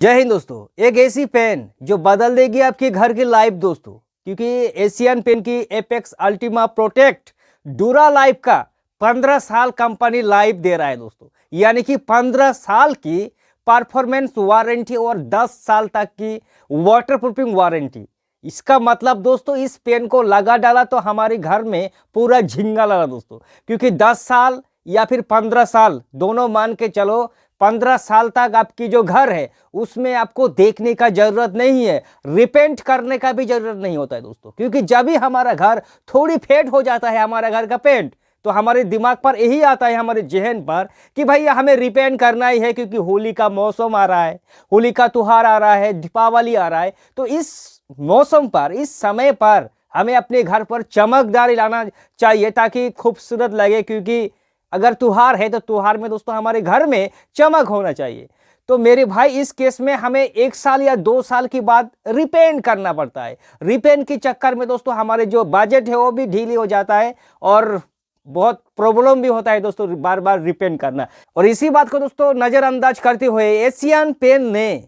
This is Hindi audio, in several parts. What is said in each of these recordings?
जय हिंद दोस्तों। एक ऐसी पेन जो बदल देगी आपके घर की लाइफ दोस्तों, क्योंकि एशियन पेन की apex ultima protect dura life का 15 साल कंपनी लाइफ दे रहा है दोस्तों। यानी कि 15 साल की परफॉर्मेंस वारंटी और 10 साल तक की वाटरप्रूफिंग वारंटी। इसका मतलब दोस्तों, इस पेन को लगा डाला तो हमारे घर में पूरा झिंगा लगा दोस्तों, क्योंकि 10 साल या फिर 15 साल दोनों मान के चलो। 15 साल तक आपकी जो घर है उसमें आपको देखने का जरूरत नहीं है, रिपेंट करने का भी जरूरत नहीं होता है दोस्तों। क्योंकि जब भी हमारा घर थोड़ी फेड हो जाता है हमारा घर का पेंट, तो हमारे दिमाग पर यही आता है, हमारे जहन पर, कि भैया हमें रिपेंट करना ही है, क्योंकि होली का मौसम आ रहा है, होली का त्योहार आ रहा है, दीपावली आ रहा है। तो इस मौसम पर, इस समय पर हमें अपने घर पर चमकदारी लाना चाहिए ताकि खूबसूरत लगे। क्योंकि अगर त्योहार है तो त्योहार में दोस्तों हमारे घर में चमक होना चाहिए। तो मेरे भाई, इस केस में हमें 1 साल या 2 साल के बाद रिपेंट करना पड़ता है। रिपेंट के चक्कर में दोस्तों हमारे जो बजट है वो भी ढीली हो जाता है और बहुत प्रॉब्लम भी होता है दोस्तों बार बार रिपेंट करना। और इसी बात को दोस्तों नजरअंदाज करते हुए एशियन पेन ने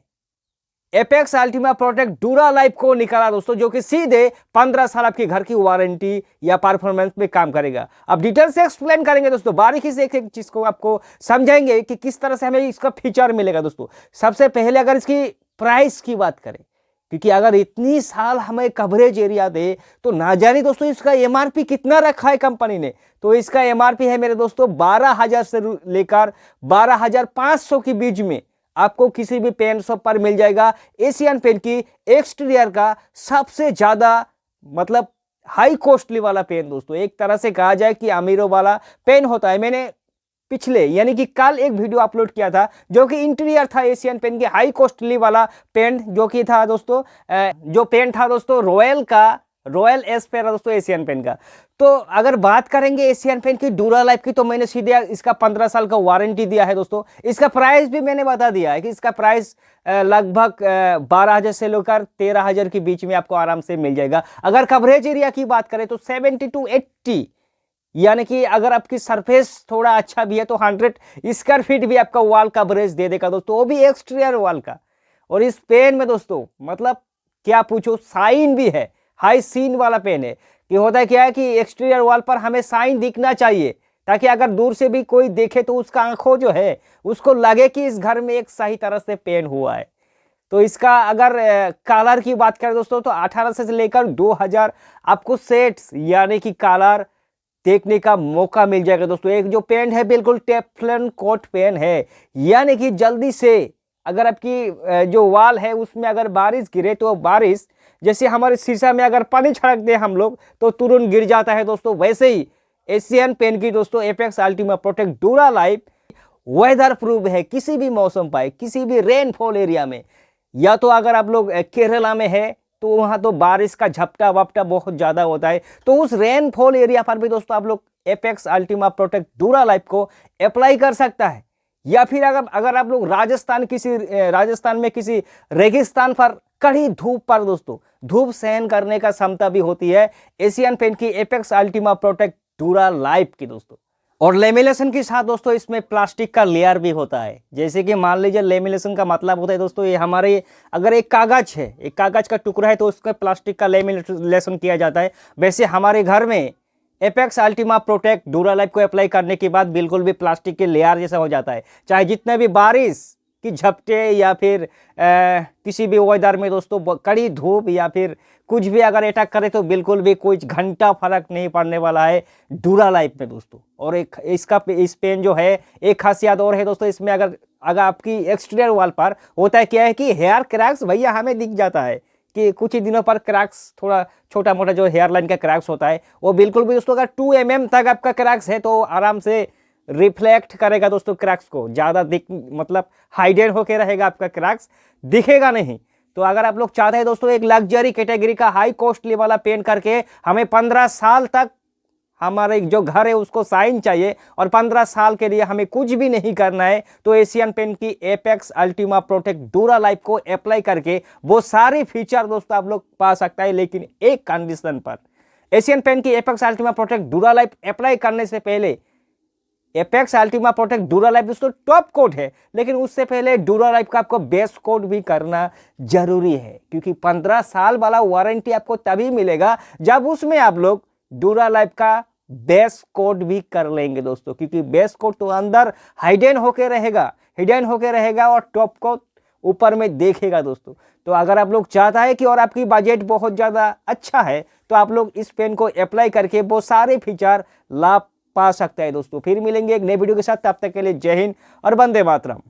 apex ultima protect dura life को निकाला दोस्तों, जो कि सीधे 15 साल आपके घर की वारंटी या परफॉर्मेंस में काम करेगा। अब डिटेल से एक्सप्लेन करेंगे दोस्तों, बारीकी से एक एक चीज को आपको समझाएंगे कि किस तरह से हमें इसका फीचर मिलेगा दोस्तों। सबसे पहले अगर इसकी प्राइस की बात करें, क्योंकि अगर इतनी साल हमें कवरेज एरिया दे तो ना जाने दोस्तों इसका एमआरपी कितना रखा है कंपनी ने। तो इसका एमआरपी है मेरे दोस्तों 12,000 से लेकर 12,500 के बीच में आपको किसी भी पेन शॉप पर मिल जाएगा। एशियन पेन की एक्सटीरियर का सबसे ज्यादा मतलब हाई कॉस्टली वाला पेन दोस्तों। एक तरह से कहा जाए कि अमीरों वाला पेन होता है। मैंने पिछले यानी कि कल एक वीडियो अपलोड किया था जो कि इंटीरियर था एशियन पेन के हाई कॉस्टली वाला पेन, जो कि था दोस्तों जो पेन था दोस्तों रॉयल एस्पेरा दोस्तों एशियन पेन का। तो अगर बात करेंगे एशियन पेन की डूरा लाइफ की, तो मैंने सीधे इसका 15 साल का वारंटी दिया है दोस्तों। इसका प्राइस भी मैंने बता दिया है कि इसका प्राइस लगभग 12,000 से लेकर 13,000 के बीच में आपको आराम से मिल जाएगा। अगर कवरेज एरिया की बात करें तो 70 to 80, यानी कि अगर आपकी सरफेस थोड़ा अच्छा भी है तो 100 स्क्वायर फीट भी आपका वॉल कवरेज दे देगा दोस्तों, वो भी एक्सटीरियर वॉल का। और इस पेन में दोस्तों मतलब क्या पूछो, साइन भी है, हाई सीन वाला पेन है। कि होता क्या है कि एक्सटीरियर वॉल पर हमें साइन दिखना चाहिए, ताकि अगर दूर से भी कोई देखे तो उसका आंखों जो है उसको लगे कि इस घर में एक सही तरह से पेन हुआ है। तो इसका अगर कलर की बात करें दोस्तों तो 18 से लेकर 2000 आपको सेट्स यानी कि कलर देखने का मौका मिल जाएगा दोस्तों। एक जो पेन है बिल्कुल टेफ्लॉन कोट पेन है, यानी कि जल्दी से अगर आपकी जो वॉल है उसमें अगर बारिश गिरे तो बारिश जैसे हमारे शीशा में अगर पानी छिड़क दे हम लोग तो तुरंत गिर जाता है दोस्तों, वैसे ही एशियन पेन की दोस्तों apex ultima protect dura life weather proof है। किसी भी मौसम पाए, किसी भी रेनफॉल एरिया में, या तो अगर आप लोग केरला में है तो वहां तो बारिश का झपटा वपटा बहुत ज्यादा होता है, तो उस रेनफॉल एरिया पर भी दोस्तों आप लोग apex ultima protect dura life को अप्लाई कर सकता है। या फिर अगर आप लोग राजस्थान में किसी रेगिस्तान पर कड़ी धूप पर दोस्तों धूप सहन करने का क्षमता भी होती है एशियन पेन की apex ultima protect dura life की दोस्तों। और लेमिनेशन के साथ दोस्तों इसमें प्लास्टिक का लेयर भी होता है। जैसे कि मान लीजिए लेमिनेशन का मतलब होता है दोस्तों, ये हमारे अगर एक कागज है, एक कागज का टुकड़ा है तो उसका प्लास्टिक का लेमिनेशन किया जाता है। वैसे हमारे घर में apex ultima protect dura life को अप्लाई करने के बाद बिल्कुल भी प्लास्टिक के लेयर जैसा हो जाता है। चाहे जितने भी बारिश की झपटे या फिर किसी भी वेदर में दोस्तों कड़ी धूप या फिर कुछ भी अगर अटैक करे तो बिल्कुल भी कोई घंटा फर्क नहीं पड़ने वाला है डूरा लाइफ में दोस्तों। और एक इस पेन जो है एक खासियत और है दोस्तों, इसमें अगर आपकी एक्सटीरियर वॉल पर होता है क्या है कि हेयर क्रैक्स भैया हमें दिख जाता है कि कुछ ही दिनों पर क्रैक्स, थोड़ा छोटा मोटा जो हेयर लाइन का क्रैक्स होता है वो बिल्कुल भी दोस्तों अगर 2 mm तक आपका क्रैक्स है तो आराम से रिफ्लेक्ट करेगा दोस्तों क्रैक्स को, ज़्यादा मतलब हाइडेड होके रहेगा, आपका क्रैक्स दिखेगा नहीं। तो अगर आप लोग चाहते हैं दोस्तों एक लग्जरी कैटेगरी का हाई कॉस्टली वाला पेन करके हमें 15 साल तक हमारे जो घर है उसको साइन चाहिए और 15 साल के लिए हमें कुछ भी नहीं करना है, तो एशियन पेन की apex ultima protect dura life को अप्लाई करके वो सारे फीचर दोस्तों आप लोग पा सकता है, लेकिन एक कंडीशन पर। एशियन पेन की apex ultima protect dura life apply करने से पहले apex ultima protect dura life दोस्तों टॉप कोड है, लेकिन उससे पहले डूरा लाइफ का आपको बेस कोड भी करना जरूरी है, क्योंकि 15 साल वाला वारंटी आपको तभी मिलेगा जब उसमें आप लोग डूरा लाइफ का बेस कोड भी कर लेंगे दोस्तों, क्योंकि बेस कोड तो अंदर हिडन होके रहेगा और टॉप कोड ऊपर में देखेगा दोस्तों। तो अगर आप लोग चाहता है कि और आपकी बजट बहुत ज़्यादा अच्छा है तो आप लोग इस पेन को अप्लाई करके वो सारे फीचर लाभ पा सकते हैं दोस्तों। फिर मिलेंगे एक नए वीडियो के साथ, तब तक के लिए जय हिंद और वंदे मातरम।